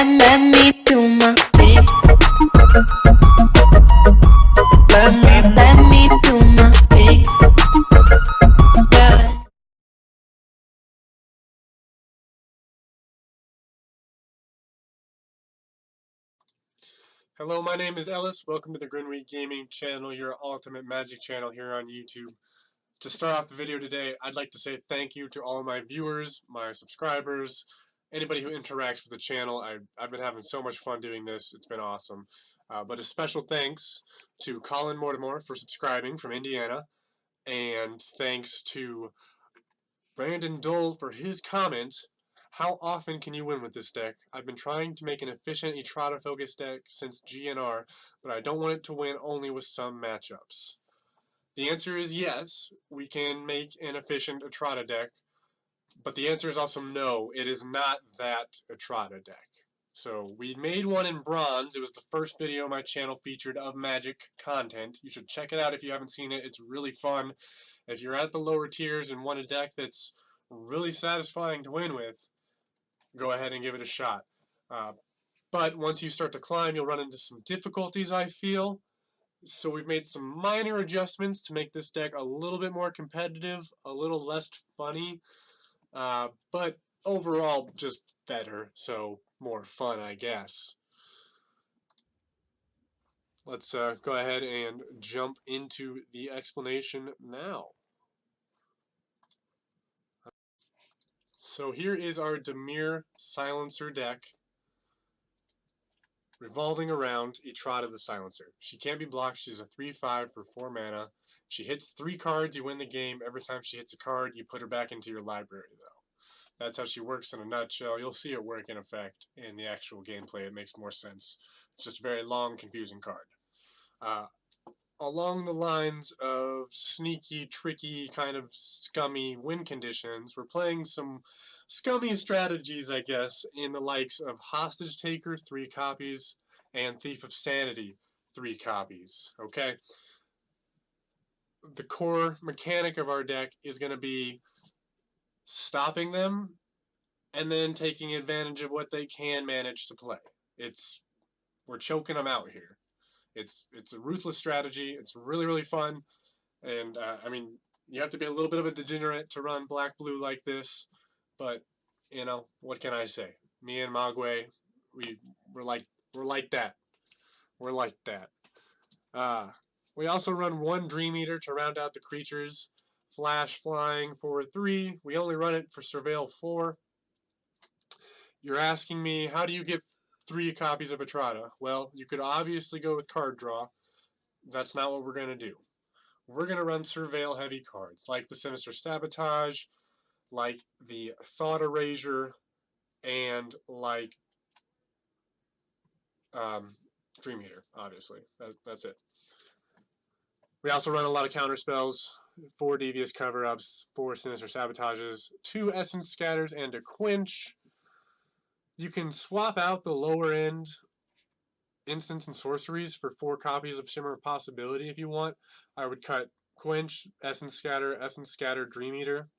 let me do my thing. Let me do my thing. Yeah. Hello, my name is Ellis. Welcome to the Grinweed Gaming channel, your ultimate Magic channel here on YouTube. To start off the video today, I'd like to say thank you to all of my viewers, my subscribers, anybody who interacts with the channel. I've been having so much fun doing this. It's been awesome. But a special thanks to Colin Mortimer for subscribing from Indiana, and thanks to Brandon Dole for his comment. How often can you win with this deck? I've been trying to make an efficient Etrata focused deck since GNR, but I don't want it to win only with some matchups. The answer is yes, we can make an efficient Etrata deck, but the answer is also no, it is not that Etrata deck. So we made one in bronze. It was the first video my channel featured of Magic content. You should check it out if you haven't seen it. It's really fun. If you're at the lower tiers and want a deck that's really satisfying to win with, go ahead and give it a shot. But once you start to climb, you'll run into some difficulties, I feel. So we've made some minor adjustments to make this deck a little bit more competitive, a little less funny, but overall just better, so more fun, I guess. Let's go ahead and jump into the explanation now. So here is our Dimir Silencer deck, revolving around Etrata the Silencer. She can't be blocked. She's a 3/5 for 4 mana. She hits 3 cards, you win the game. Every time she hits a card, you put her back into your library, though. That's how she works in a nutshell. You'll see it work in effect in the actual gameplay. It makes more sense. It's just a very long, confusing card. Along the lines of sneaky, tricky, kind of scummy win conditions, we're playing some scummy strategies, I guess, in the likes of Hostage Taker, 3 copies, and Thief of Sanity, 3 copies, okay? The core mechanic of our deck is going to be stopping them and then taking advantage of what they can manage to play. We're choking them out here. It's a ruthless strategy. It's really, really fun. And, I mean, you have to be a little bit of a degenerate to run black-blue like this. But, you know, what can I say? Me and Magwe, we're like that. We're like that. We also run 1 Dream Eater to round out the creatures. Flash flying for 3. We only run it for Surveil 4. You're asking me, how do you get 3 copies of Etrata? Well, you could obviously go with card draw. That's not what we're going to do. We're going to run Surveil heavy cards, like the Sinister Sabotage, like the Thought Erasure, and like Dream Eater, obviously. That's it. We also run a lot of counter spells, 4 Devious Cover-Ups, 4 Sinister Sabotages, 2 Essence Scatters, and a Quench. You can swap out the lower end instants and sorceries for 4 copies of Shimmer of Possibility if you want. I would cut Quench, Essence Scatter, Dream Eater.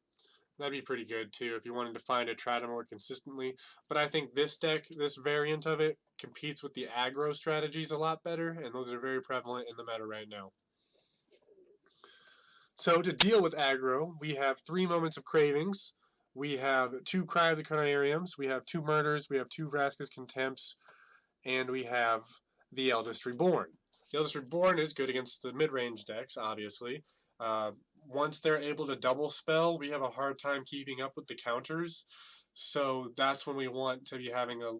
That'd be pretty good too if you wanted to find Etrata more consistently. But I think this deck, this variant of it, competes with the aggro strategies a lot better, and those are very prevalent in the meta right now. So to deal with aggro, we have 3 Moments of Cravings. We have 2 Cry of the Carnariums, we have 2 Murders, we have 2 Vraska's Contempts, and we have the Eldest Reborn. The Eldest Reborn is good against the mid-range decks, obviously. Once they're able to double spell, we have a hard time keeping up with the counters. So that's when we want to be having a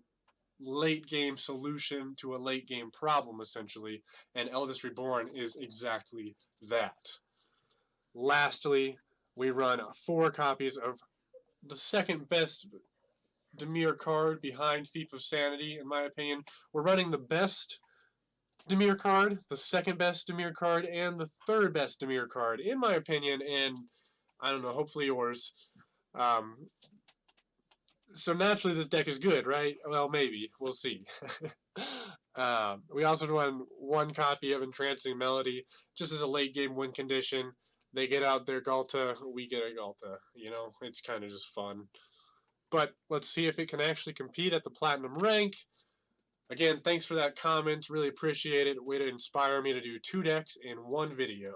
late game solution to a late game problem, essentially. And Eldest Reborn is exactly that. Lastly, we run 4 copies of the second best Dimir card behind Thief of Sanity, in my opinion. We're running the best Dimir card, the second best Dimir card, and the third best Dimir card, in my opinion, and I don't know, hopefully yours. So naturally this deck is good, right? Well, maybe. We'll see. We also run 1 copy of Entrancing Melody, just as a late game win condition. They get out their Galta, we get a Galta. You know, it's kind of just fun. but let's see if it can actually compete at the Platinum rank. Again, thanks for that comment. Really appreciate it. Way to inspire me to do 2 decks in 1 video.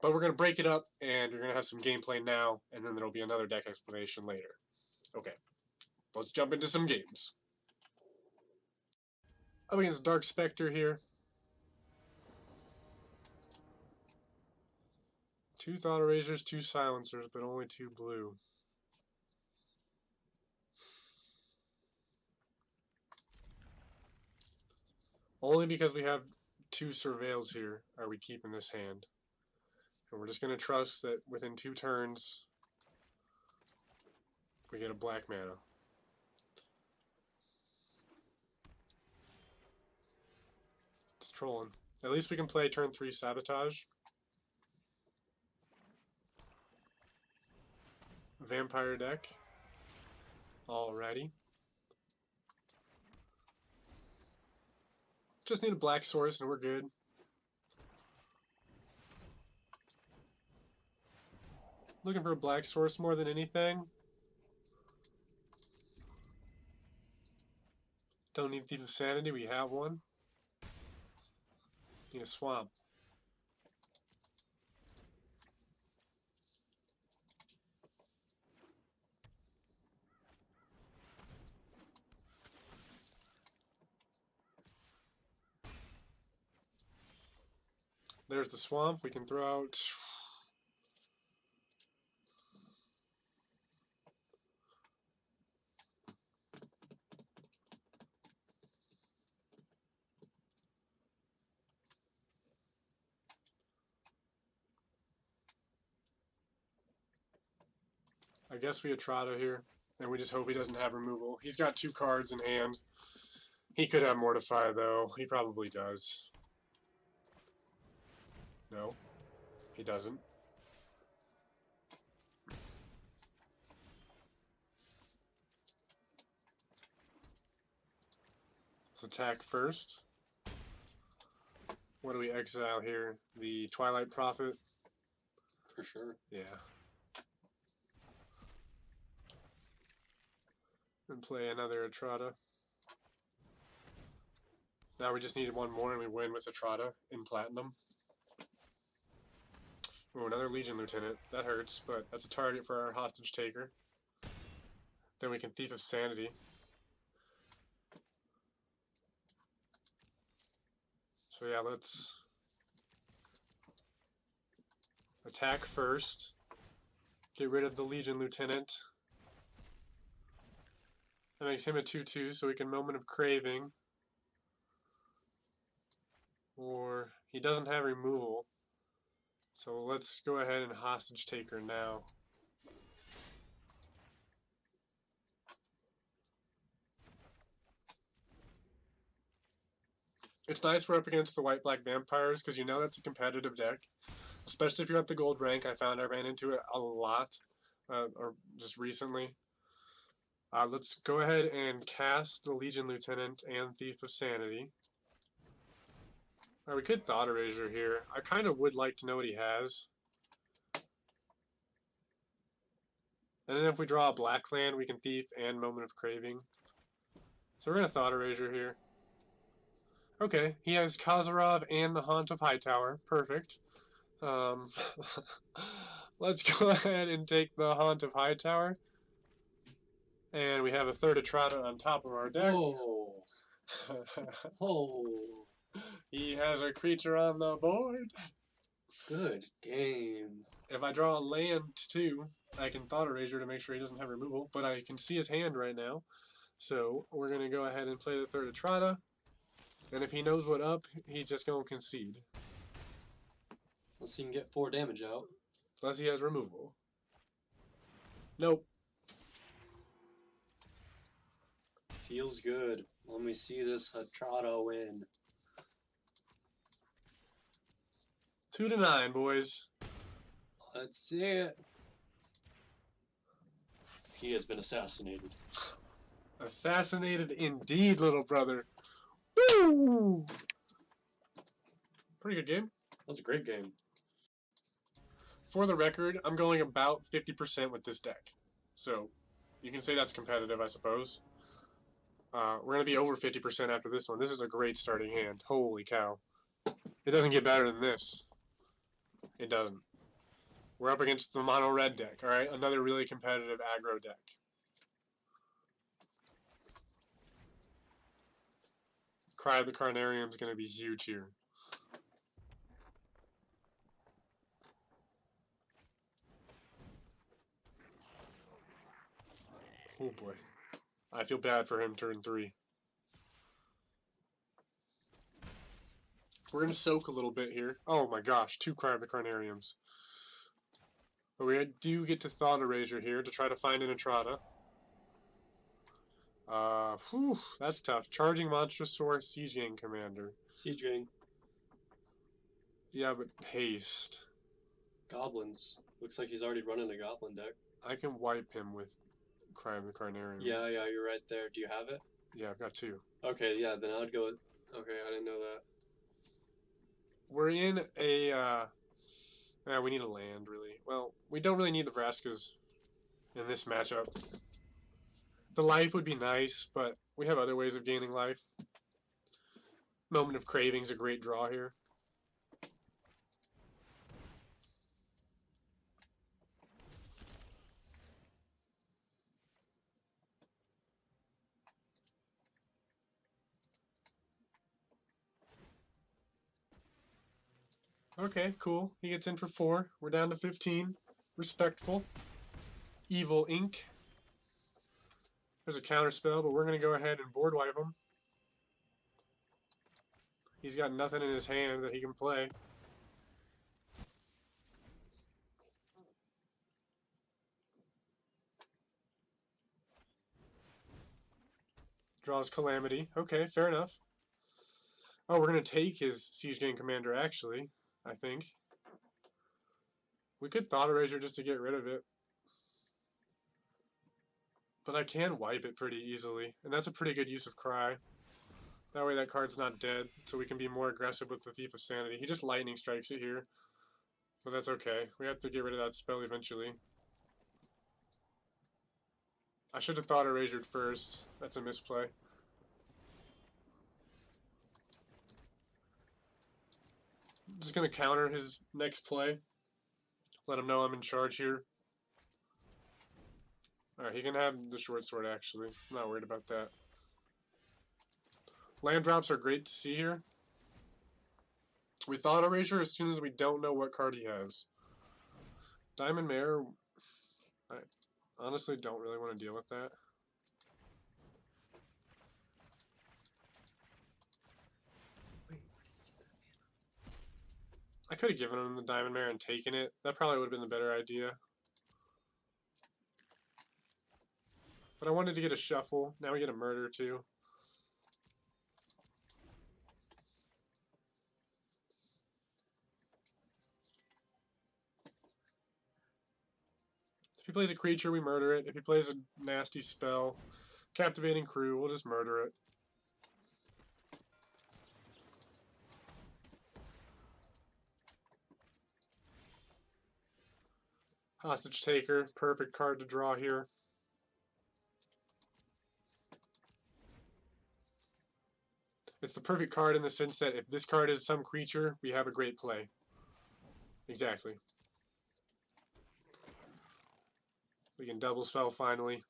But we're going to break it up, and we're going to have some gameplay now, and then there will be another deck explanation later. Okay, let's jump into some games. Up against Dark Spectre here. 2 Thought Erasers, 2 Silencers, but only 2 blue. Only because we have 2 Surveils here are we keeping this hand. And we're just going to trust that within 2 turns we get a black mana. It's trolling. At least we can play turn 3 Sabotage. Vampire deck. Alrighty. Just need a black source and we're good. Looking for a black source more than anything. Don't need Thief of Sanity, we have one. Need a swamp. There's the swamp. We can throw out... I guess we Etrata here, and we just hope he doesn't have removal. He's got 2 cards in hand. He could have Mortify, though. He probably does. No, he doesn't. Let's attack first. What do we exile here? The Twilight Prophet? For sure. Yeah. And play another Etrata. Now we just need 1 more and we win with Etrata in Platinum. Ooh, another Legion Lieutenant. That hurts, but that's a target for our hostage taker. Then we can Thief of Sanity. So yeah, let's attack first. Get rid of the Legion Lieutenant. That makes him a 2/2, so we can Moment of Craving. Or he doesn't have removal. So let's go ahead and hostage taker now. It's nice we're up against the white-black vampires because you know that's a competitive deck. Especially if you're at the gold rank. I found I ran into it a lot, or just recently. Let's go ahead and cast the Legion Lieutenant and Thief of Sanity. We could Thought Erasure here. I kind of would like to know what he has. And then if we draw a black land, we can Thief and Moment of Craving. So we're going to Thought Erasure here. Okay, he has Khazarov and the Haunt of Hightower. Perfect. Let's go ahead and take the Haunt of Hightower. And we have a 3rd Etrata on top of our deck. Oh. Oh. He has a creature on the board. Good game. If I draw a land too, I can Thought Erasure to make sure he doesn't have removal, but I can see his hand right now. So we're going to go ahead and play the 3rd Etrata. And if he knows what up, he's just going to concede. Unless he can get 4 damage out. Unless he has removal. Nope. Feels good. Let me see this Etrata win. 2-9, boys. Let's see it. He has been assassinated. Assassinated indeed, little brother. Woo! Pretty good game. That was a great game. For the record, I'm going about 50% with this deck. So, You can say that's competitive, I suppose. We're going to be over 50% after this one. This is a great starting hand. Holy cow. It doesn't get better than this. It doesn't. We're up against the mono red deck, alright? Another really competitive aggro deck. Cry of the Carnarium is going to be huge here. Oh boy. I feel bad for him turn 3. We're going to soak a little bit here. Oh my gosh, 2 Cry of the Carnariums. But we do get to Thought Erasure here to try to find an Etrata. Whew, that's tough. Charging Monstrosaur, Siege Gang Commander. Siege Gang. Yeah, but haste. Goblins. Looks like he's already running a goblin deck. I can wipe him with Cry of the Carnarium. Yeah, you're right there. Do you have it? Yeah, I've got 2. Okay, yeah, then I would go with... Okay, I didn't know that. We're in a, we need a land, really. Well, we don't really need the Vraskas in this matchup. The life would be nice, but we have other ways of gaining life. Moment of Craving's a great draw here. Okay, cool. He gets in for 4. We're down to 15. Respectful. Evil Ink. There's a counter spell, but we're going to go ahead and board wipe him. He's got nothing in his hand that he can play. Draws Calamity. Okay, fair enough. Oh, we're going to take his Siege Gang Commander, actually, I think. We could Thought Erasure just to get rid of it. But I can wipe it pretty easily, and that's a pretty good use of Cry. That way that card's not dead, so we can be more aggressive with the Thief of Sanity. He just Lightning Strikes it here, but that's okay. We have to get rid of that spell eventually. I should have Thought Erasered first. That's a misplay. I'm just going to counter his next play. Let him know I'm in charge here. Alright, he can have the short sword, actually. I'm not worried about that. Land drops are great to see here. We Thought Erasure as soon as we don't know what card he has. Diamond Mare, I honestly don't really want to deal with that. I could have given him the Diamond Mare and taken it. That probably would have been the better idea. But I wanted to get a shuffle. Now we get a murder too. If he plays a creature, we murder it. If he plays a nasty spell, Captivating Crew, we'll just murder it. Hostage Taker, perfect card to draw here. It's the perfect card in the sense that if this card is some creature, we have a great play. Exactly. We can double spell finally.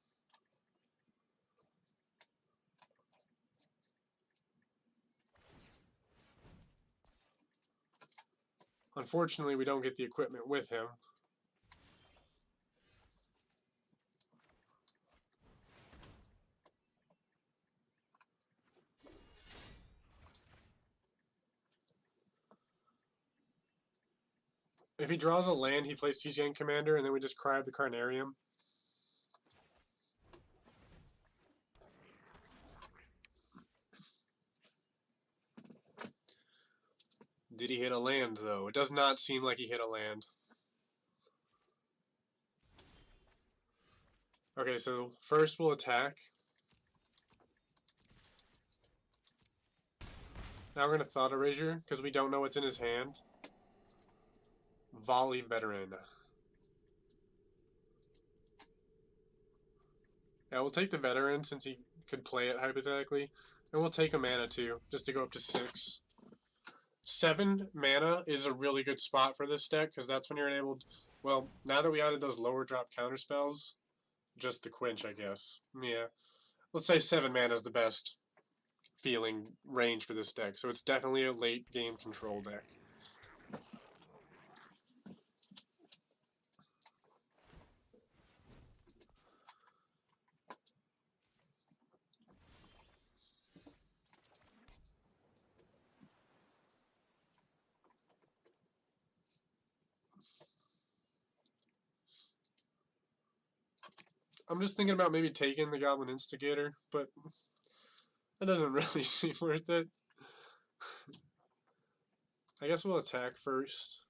Unfortunately, we don't get the equipment with him. If he draws a land, he plays Siege Gang Commander, and then we just Cry of the Carnarium. Did he hit a land, though? It does not seem like he hit a land. Okay, so first we'll attack. Now we're going to Thought Erasure, because we don't know what's in his hand. Volley Veteran. Yeah, we'll take the veteran since he could play it hypothetically. And we'll take a mana too, just to go up to 6. 7 mana is a really good spot for this deck, because that's when you're enabled... Well, now that we added those lower drop counter spells, just the Quench, I guess. Yeah. Let's say 7 mana is the best feeling range for this deck, so it's definitely a late game control deck. I'm just thinking about maybe taking the Goblin Instigator, but that doesn't really seem worth it. I guess we'll attack first.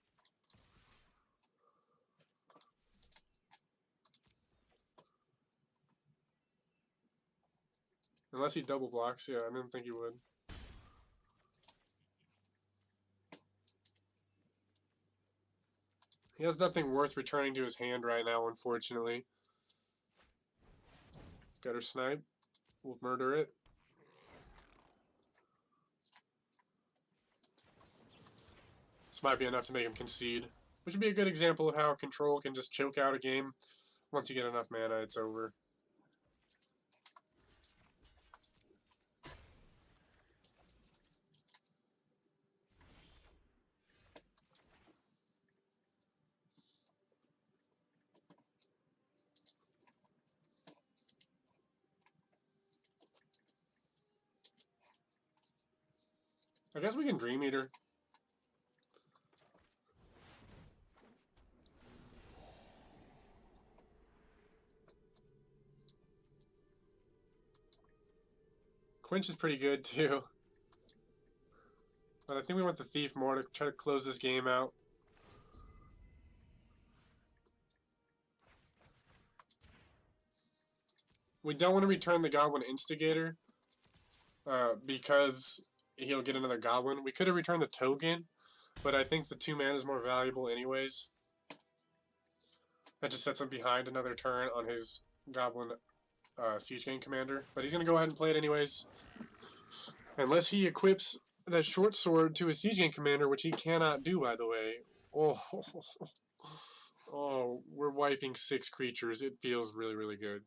Unless he double blocks, yeah, I didn't think he would. He has nothing worth returning to his hand right now, unfortunately. Gutter Snipe. We'll murder it. This might be enough to make him concede, which would be a good example of how control can just choke out a game. Once you get enough mana, it's over. I guess we can Dream Eater. Quench is pretty good too. But I think we want the Thief more to try to close this game out. We don't want to return the Goblin Instigator because he'll get another Goblin. We could have returned the Token, but I think the 2 mana is more valuable anyways. That just sets him behind another turn on his Goblin Siege Gang Commander. But he's going to go ahead and play it anyways. Unless he equips that short sword to his Siege Gang Commander, which he cannot do, by the way. Oh, oh, we're wiping 6 creatures. It feels really, really good.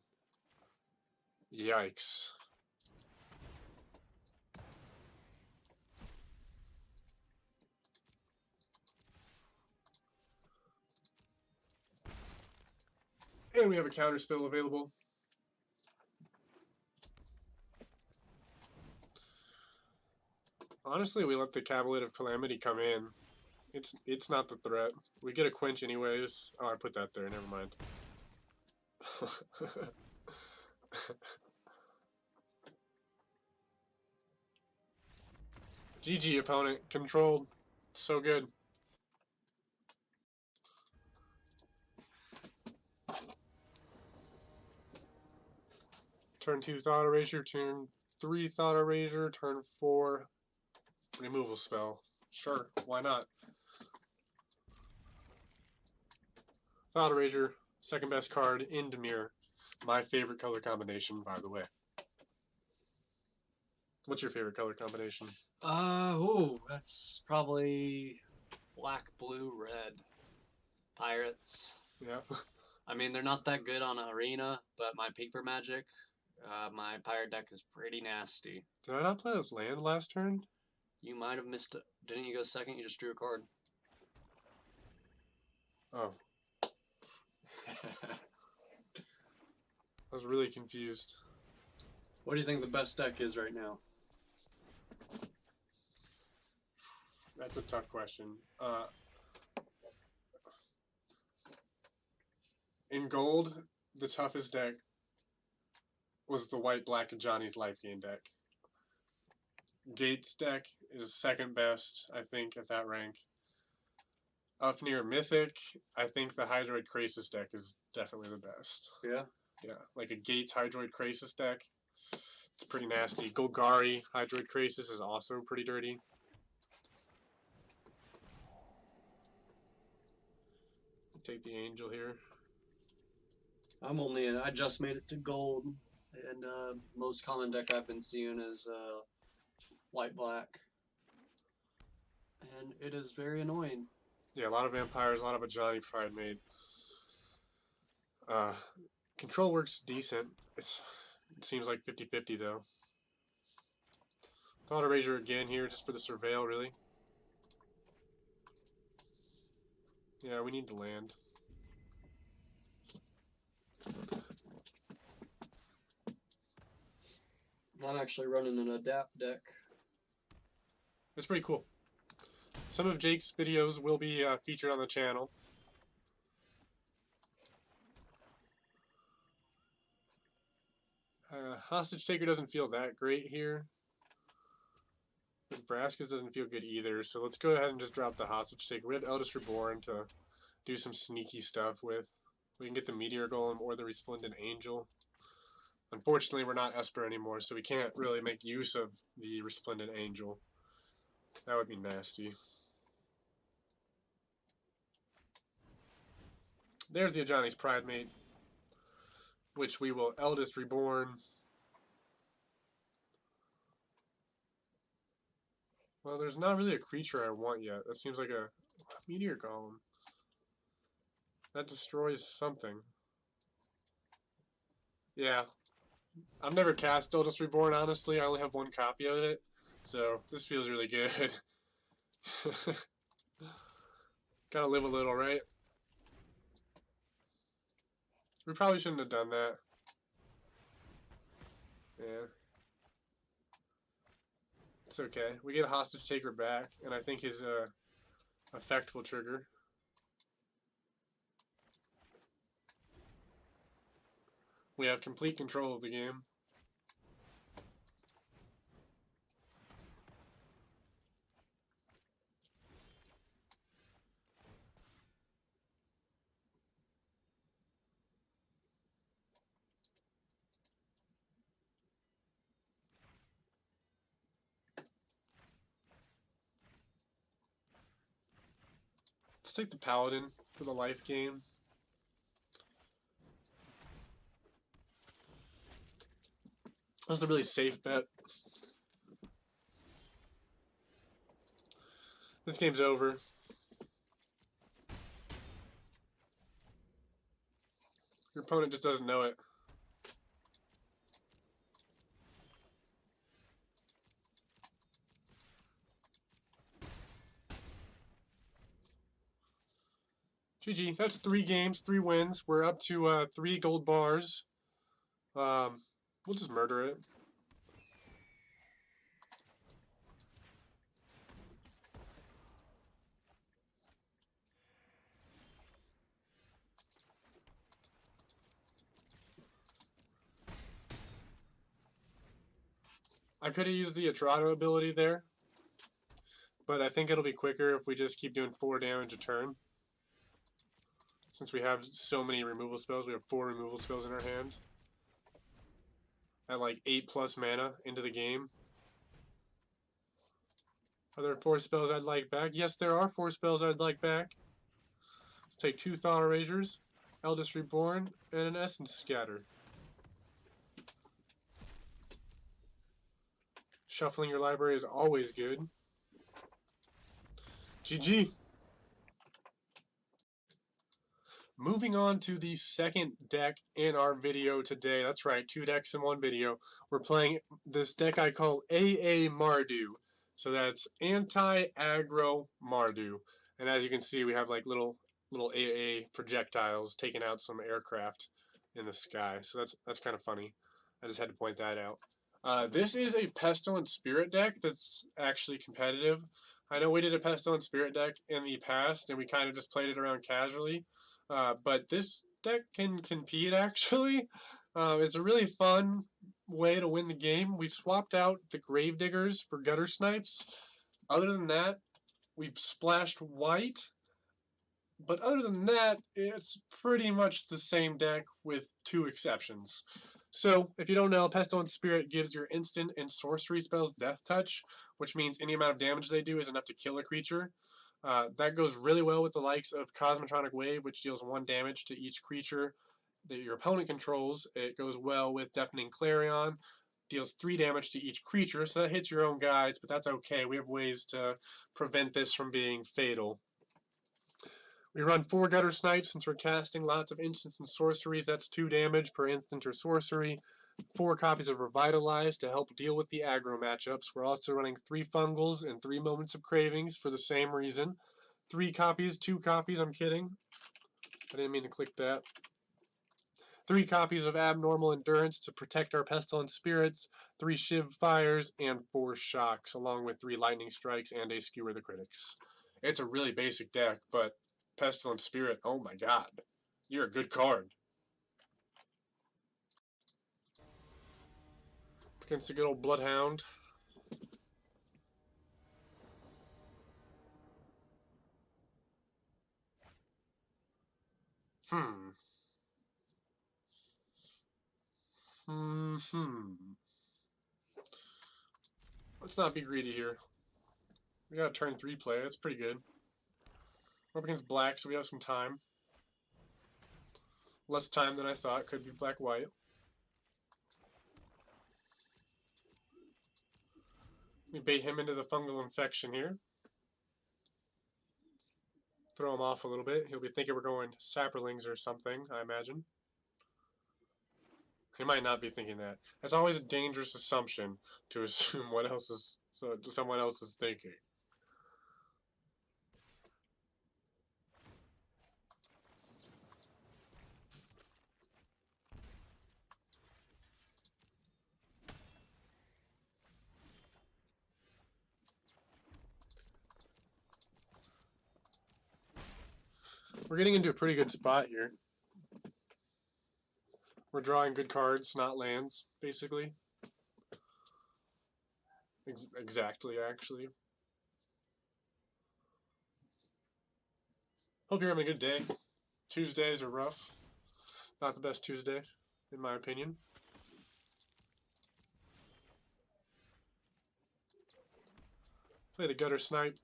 Yikes. And we have a counter spell available. Honestly, we let the Cavalier of Calamity come in. It's not the threat. We get a Quench anyways. Oh, I put that there. Never mind. GG, opponent. Controlled. So good. Turn 2 Thought Erasure, turn 3 Thought Erasure, turn 4 removal spell. Sure, why not? Thought Erasure, second best card in Dimir. My favorite color combination, by the way. What's your favorite color combination? That's probably black, blue, red. Pirates. Yeah. I mean, they're not that good on Arena, but my paper magic, my pirate deck is pretty nasty. Did I not play this land last turn? You might have missed it. Didn't you go second? You just drew a card. Oh. I was really confused. What do you think the best deck is right now? That's a tough question. In gold, the toughest deck was the white-black Johnny's Life Gain deck. Gates deck is second best, I think, at that rank. Up near Mythic, I think the Hydroid Krasis deck is definitely the best. Yeah? Yeah, like a Gates Hydroid Krasis deck. It's pretty nasty. Golgari Hydroid Krasis is also pretty dirty. Take the Angel here. I just made it to gold. And most common deck I've been seeing is white-black. And it is very annoying. Yeah, a lot of vampires, a lot of Ajani Pride made. Control works decent. It seems like 50-50 though. Thought Erasure again here just for the surveil, really. Yeah, we need the land. I'm actually running an Adapt deck. It's pretty cool. Some of Jake's videos will be featured on the channel. Hostage Taker doesn't feel that great here. But Vraska's doesn't feel good either, so let's go ahead and just drop the Hostage Taker. We have Eldest Reborn to do some sneaky stuff with. We can get the Meteor Golem or the Resplendent Angel. Unfortunately, we're not Esper anymore, so we can't really make use of the Resplendent Angel. That would be nasty. There's the Ajani's Pride Mate, which we will Eldest Reborn. Well, there's not really a creature I want yet. That seems like a Meteor Golem. That destroys something. Yeah. I've never cast Eldest Reborn, honestly. I only have one copy of it. So, this feels really good. Gotta live a little, right? We probably shouldn't have done that. Yeah. It's okay. We get a Hostage Taker back, and I think his effect will trigger. We have complete control of the game. Let's take the Paladin for the life game. That's a really safe bet. This game's over. Your opponent just doesn't know it. GG. That's 3 games, 3 wins. We're up to 3 gold bars. We'll just murder it. I could have used the Etrata ability there, but I think it'll be quicker if we just keep doing 4 damage a turn. Since we have so many removal spells, we have 4 removal spells in our hand. At like 8+ mana into the game. Are there 4 spells I'd like back? Yes, there are 4 spells I'd like back. Take 2 Thought Erasures, Eldest Reborn, and an Essence Scatter. Shuffling your library is always good. GG. Moving on to the second deck in our video today. That's right, 2 decks in 1 video. We're playing this deck I call AA Mardu. So that's anti-aggro Mardu. And as you can see, we have like little AA projectiles taking out some aircraft in the sky. So that's kind of funny. I just had to point that out. This is a Pestilent Spirit deck that's actually competitive. I know we did a Pestilent Spirit deck in the past, and we kind of just played it around casually. But this deck can compete, actually. It's a really fun way to win the game. We've swapped out the Gravediggers for Gutter Snipes. Other than that, we've splashed white. But other than that, it's pretty much the same deck with 2 exceptions. So, if you don't know, Pestilent Spirit gives your instant and sorcery spells Death Touch, which means any amount of damage they do is enough to kill a creature. That goes really well with the likes of Cosmotronic Wave, which deals 1 damage to each creature that your opponent controls, it goes well with Deafening Clarion. Deals 3 damage to each creature, so that hits your own guys, but that's okay. We have ways to prevent this from being fatal. We run 4 Gutter Snipes since we're casting lots of instants and sorceries. That's 2 damage per instant or sorcery. 4 copies of Revitalize to help deal with the aggro matchups. We're also running 3 Fungals and 3 Moments of Cravings for the same reason. 3 copies, 2 copies, I'm kidding. I didn't mean to click that. 3 copies of Abnormal Endurance to protect our Pestilent Spirits, 3 Shivan Fires, and 4 Shocks, along with 3 Lightning Strikes and a Skewer the Critics. It's a really basic deck, but Pestilent Spirit, oh my god. You're a good card. Against the good old Bloodhound. Let's not be greedy here. We got a turn 3 play. That's pretty good. We're up against black, so we have some time. Less time than I thought. Could be black-white. We bait him into the Fungal Infection here. Throw him off a little bit. He'll be thinking we're going Saprolings or something, I imagine. He might not be thinking that. That's always a dangerous assumption, to assume someone else is thinking. We're getting into a pretty good spot here. We're drawing good cards, not lands, basically. Exactly, actually. Hope you're having a good day. Tuesdays are rough. Not the best Tuesday, in my opinion. Play the Gutter Snipe.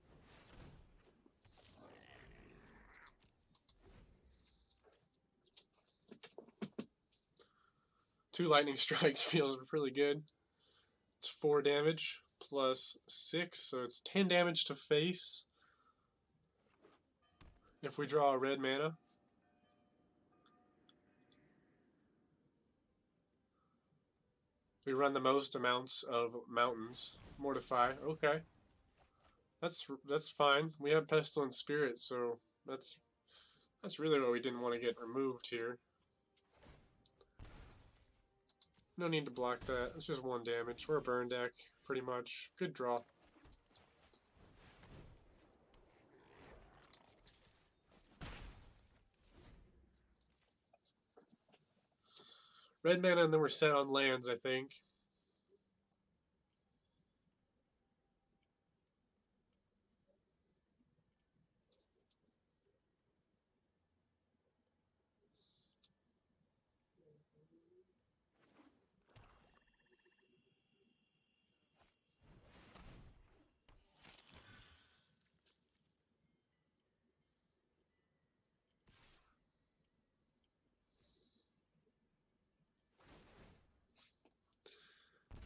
Two Lightning Strikes feels really good. It's 4 damage plus 6, so it's 10 damage to face. If we draw a red mana. We run the most amounts of mountains. Mortify. Okay. That's fine. We have Pestilent Spirit, so that's really what we didn't want to get removed here. No need to block that. It's just 1 damage. We're a burn deck, pretty much. Good draw. Red mana, and then we're set on lands, I think.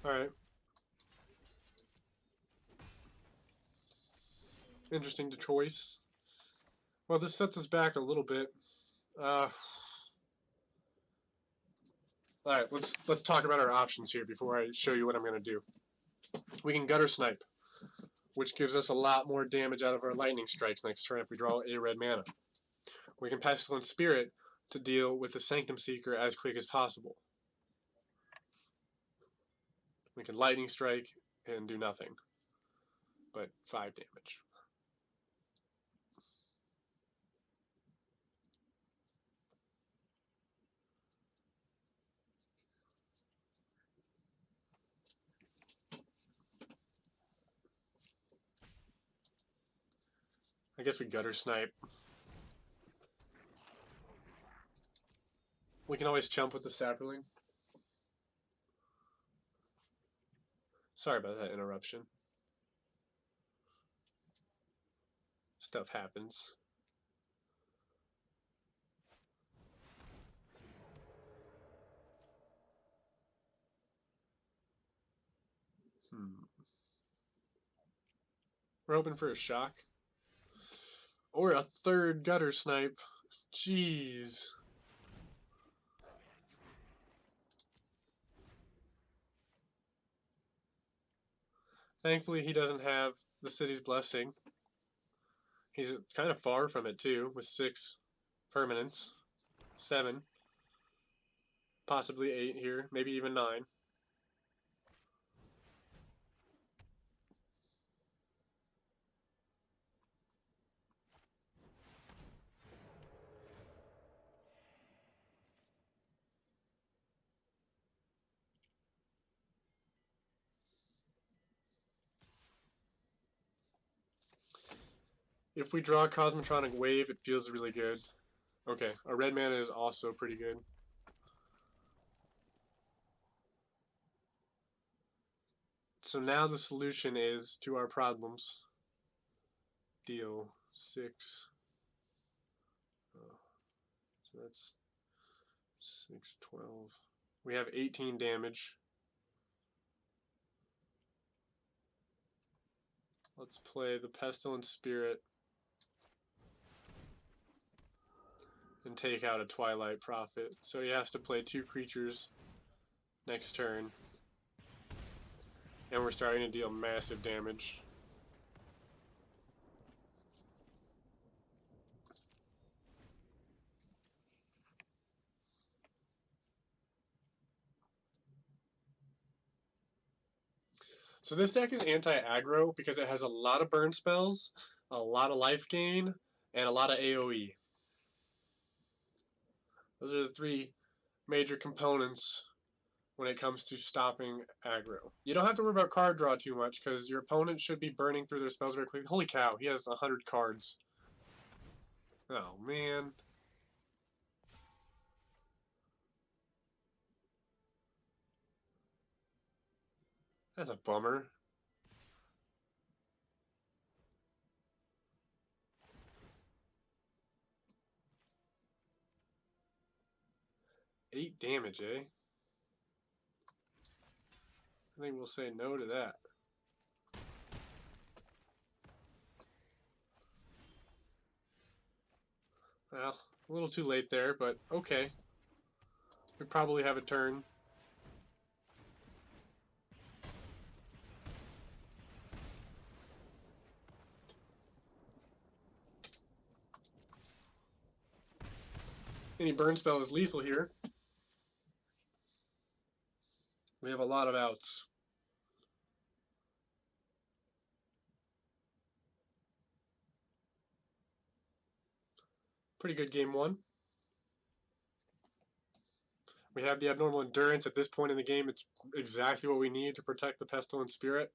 Alright. Interesting choice. Well, this sets us back a little bit. Alright, let's talk about our options here before I show you what I'm going to do. We can Gutter Snipe, which gives us a lot more damage out of our Lightning Strikes next turn if we draw a red mana. We can Pestilent Spirit to deal with the Sanctum Seeker as quick as possible. We can Lightning Strike and do nothing, but 5 damage. I guess we Gutter Snipe. We can always chump with the Saproling. Sorry about that interruption. Stuff happens. We're hoping for a shock. Or a third gutter snipe. Jeez. Thankfully, he doesn't have the city's blessing. He's kind of far from it, too, with 6 permanents. 7. Possibly 8 here, maybe even 9. If we draw Cosmotronic Wave, it feels really good. Okay, our red mana is also pretty good. So now the solution is to our problems. Deal 6. So that's 6, 12. We have 18 damage. Let's play the Pestilent Spirit and take out a Twilight Prophet. So he has to play 2 creatures next turn. And we're starting to deal massive damage. So this deck is anti-aggro because it has a lot of burn spells, a lot of life gain, and a lot of AoE. Those are the 3 major components when it comes to stopping aggro. You don't have to worry about card draw too much because your opponent should be burning through their spells very quickly. Holy cow, he has 100 cards. Oh man. That's a bummer. Eight damage, eh? I think we'll say no to that. Well, a little too late there, but okay. We probably have a turn. Any burn spell is lethal here. We have a lot of outs. Pretty good game 1. We have the abnormal endurance. At this point in the game, it's exactly what we need to protect the Pestilent Spirit.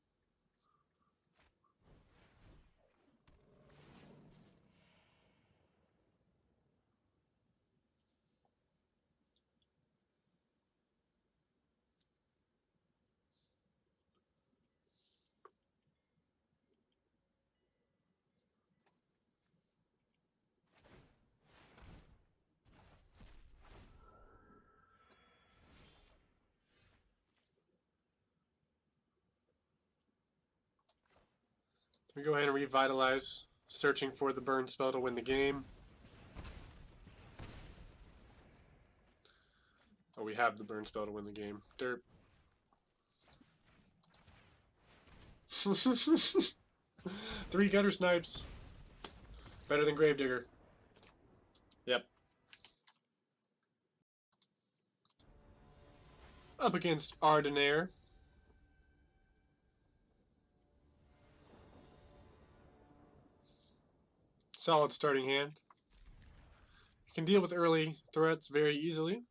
We go ahead and revitalize, searching for the burn spell to win the game. Oh, we have the burn spell to win the game. Derp. 3 gutter snipes. Better than Gravedigger. Yep. Up against Ardenair. Solid starting hand. You can deal with early threats very easily.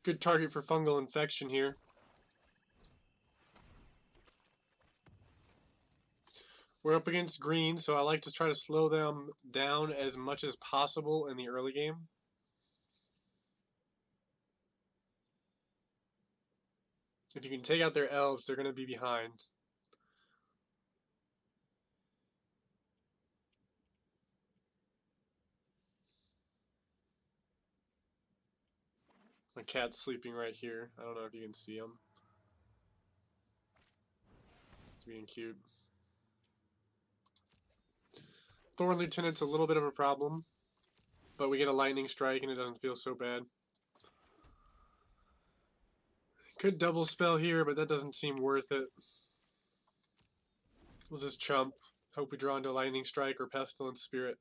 Good target for Fungal Infection here. We're up against green, so I like to try to slow them down as much as possible in the early game. If you can take out their elves, they're going to be behind. My cat's sleeping right here. I don't know if you can see him. He's being cute. Thorn Lieutenant's a little bit of a problem, but we get a lightning strike and it doesn't feel so bad. Could double spell here, but that doesn't seem worth it. We'll just chump. Hope we draw into Lightning Strike or Pestilent Spirit.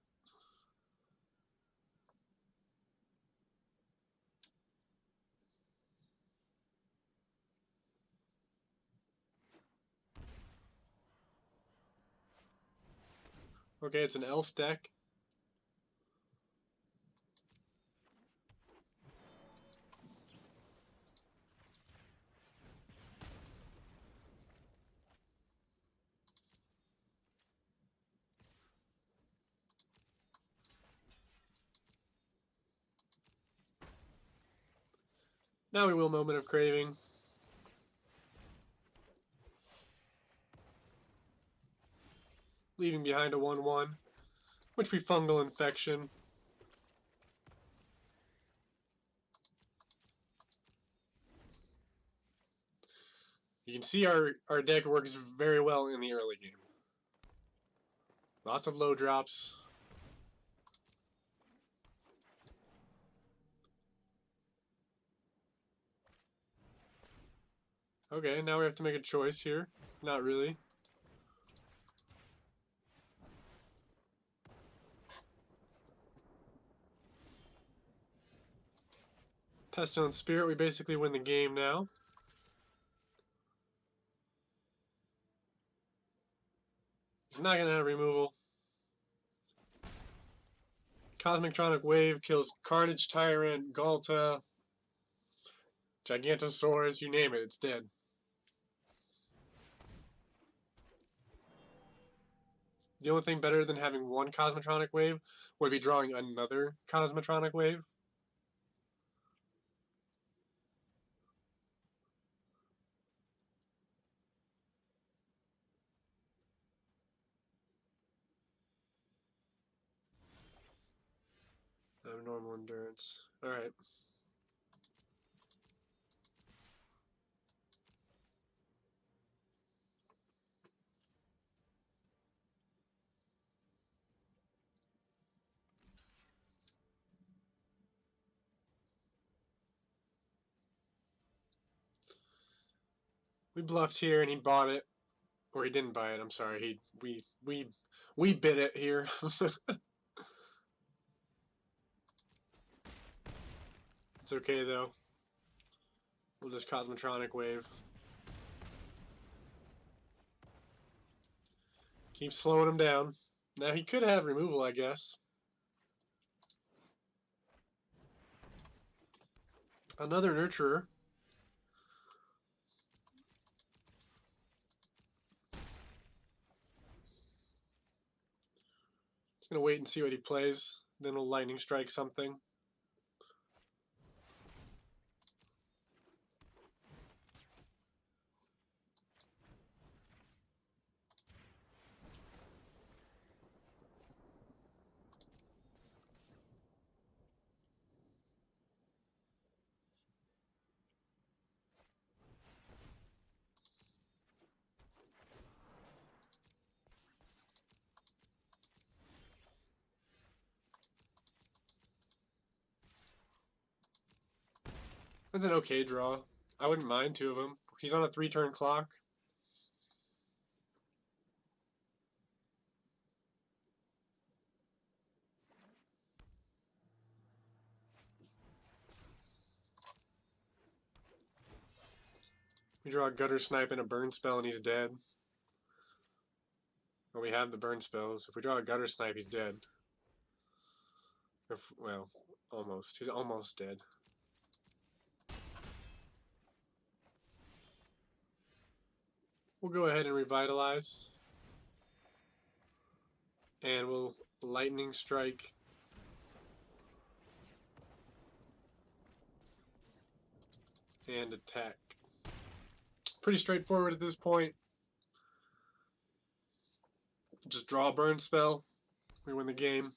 Okay, it's an elf deck. Now we will Moment of Craving. Leaving behind a 1/1, which we Fungal Infection. You can see our deck works very well in the early game. Lots of low drops. Okay, now we have to make a choice here. Not really. Pestilent Spirit, we basically win the game now. He's not going to have removal. Cosmotronic Wave kills Carnage Tyrant, Galta, Gigantosaurus, you name it, it's dead. The only thing better than having one Cosmotronic Wave would be drawing another Cosmotronic Wave. Abnormal Endurance. Alright. We bluffed here and he bought it. Or he didn't buy it, I'm sorry. We bid it here. It's okay though. We'll just Cosmotronic Wave. Keep slowing him down. Now he could have removal, I guess. Another Nurturer. Just gonna wait and see what he plays. Then we'll Lightning Strike something. That's an okay draw. I wouldn't mind two of them. He's on a 3-turn clock. We draw a Gutter Snipe and a Burn Spell and he's dead. Well, we have the Burn Spells. If we draw a Gutter Snipe, he's dead. Well, almost. He's almost dead. We'll go ahead and Revitalize. And we'll Lightning Strike. And attack. Pretty straightforward at this point. Just draw a Burn Spell. We win the game.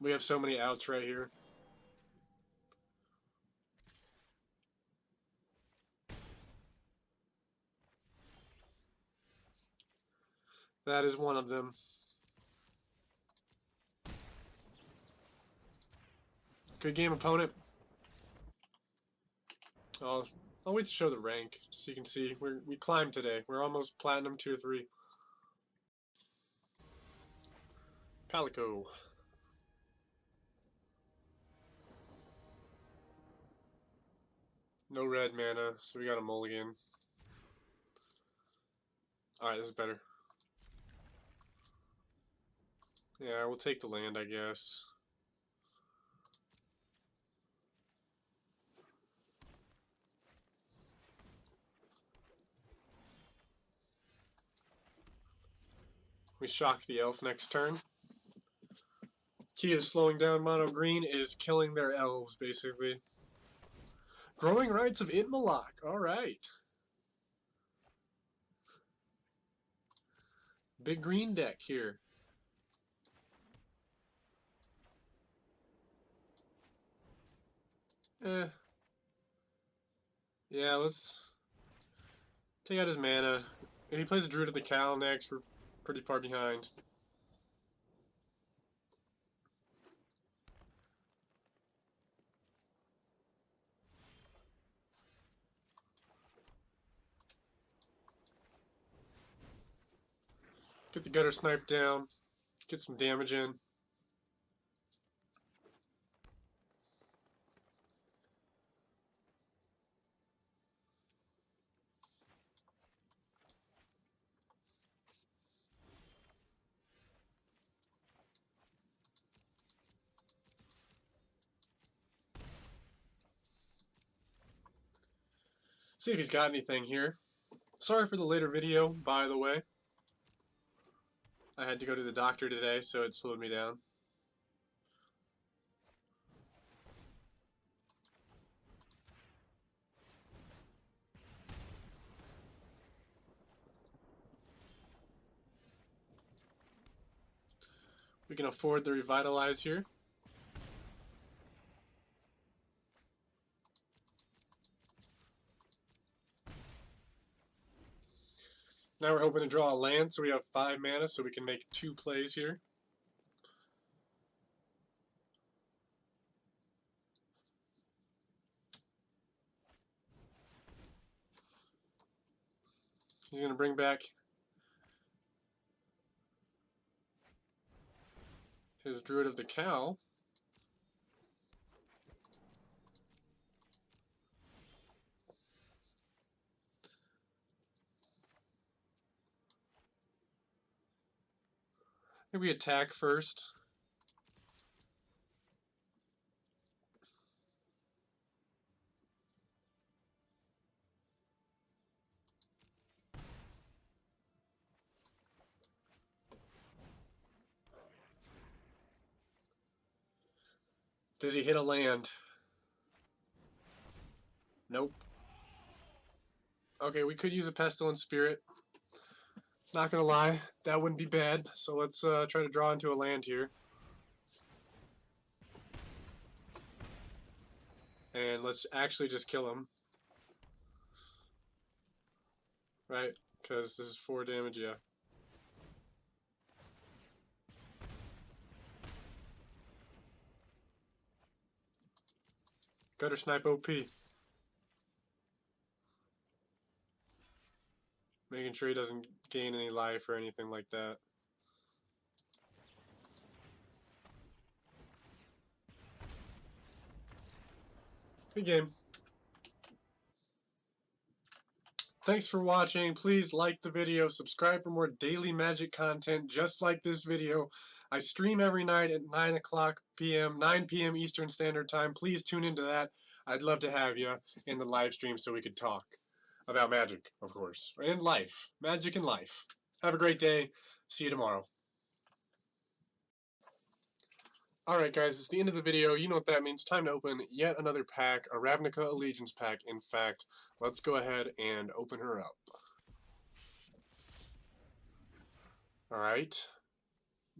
We have so many outs right here. That is one of them. Good game, opponent. I'll wait to show the rank so you can see we climbed today. We're almost platinum tier 3. Calico. No red mana, so we got a mulligan. Alright, this is better. Yeah, we'll take the land, I guess. We shock the elf next turn. Key to slowing down mono green is killing their elves, basically. Growing Rights of Itmalok. Alright. Big green deck here. Yeah, let's take out his mana. If he plays a Druid of the Cal next, we're pretty far behind. Get the gutter snipe down. Get some damage in. See if he's got anything here. Sorry for the later video, by the way. I had to go to the doctor today, so it slowed me down. We can afford the Revitalize here. Now we're hoping to draw a land, so we have 5 mana, so we can make 2 plays here. He's going to bring back his Druid of the Cow. Maybe we attack first. Does he hit a land? Nope. Okay, we could use a Pestilent Spirit. Not gonna lie, that wouldn't be bad. So let's try to draw into a land here. And let's actually just kill him. Right? Because this is 4 damage, yeah. Gutter Snipe OP. Making sure he doesn't gain any life or anything like that. Good game. Thanks for watching. Please like the video, subscribe for more daily Magic content just like this video. I stream every night at 9 p.m. Eastern Standard Time. Please tune into that. I'd love to have you in the live stream so we could talk about Magic, of course, and life. Magic and life. Have a great day. See you tomorrow. Alright guys, it's the end of the video. You know what that means. Time to open yet another pack, a Ravnica Allegiance pack. In fact, let's go ahead and open her up. Alright.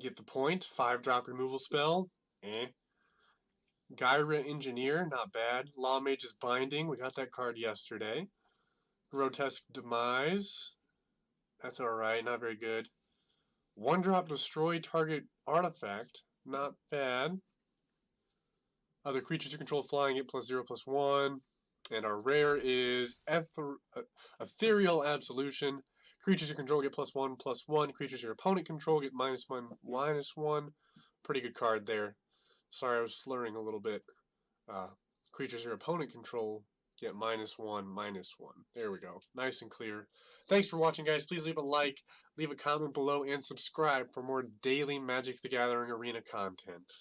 Get the point. 5-drop removal spell. Eh. Gyra Engineer, not bad. Law Mage's Binding, we got that card yesterday. Grotesque Demise, that's alright, not very good. One drop destroy target artifact, not bad. Other creatures you control flying get +0/+1. And our rare is Ethereal Absolution. Creatures you control get +1/+1. Creatures your opponent control get -1/-1. Pretty good card there. Sorry, I was slurring a little bit. Creatures your opponent control get -1/-1. There we go. Nice and clear. Thanks for watching, guys. Please leave a like, leave a comment below, and subscribe for more daily Magic the Gathering Arena content.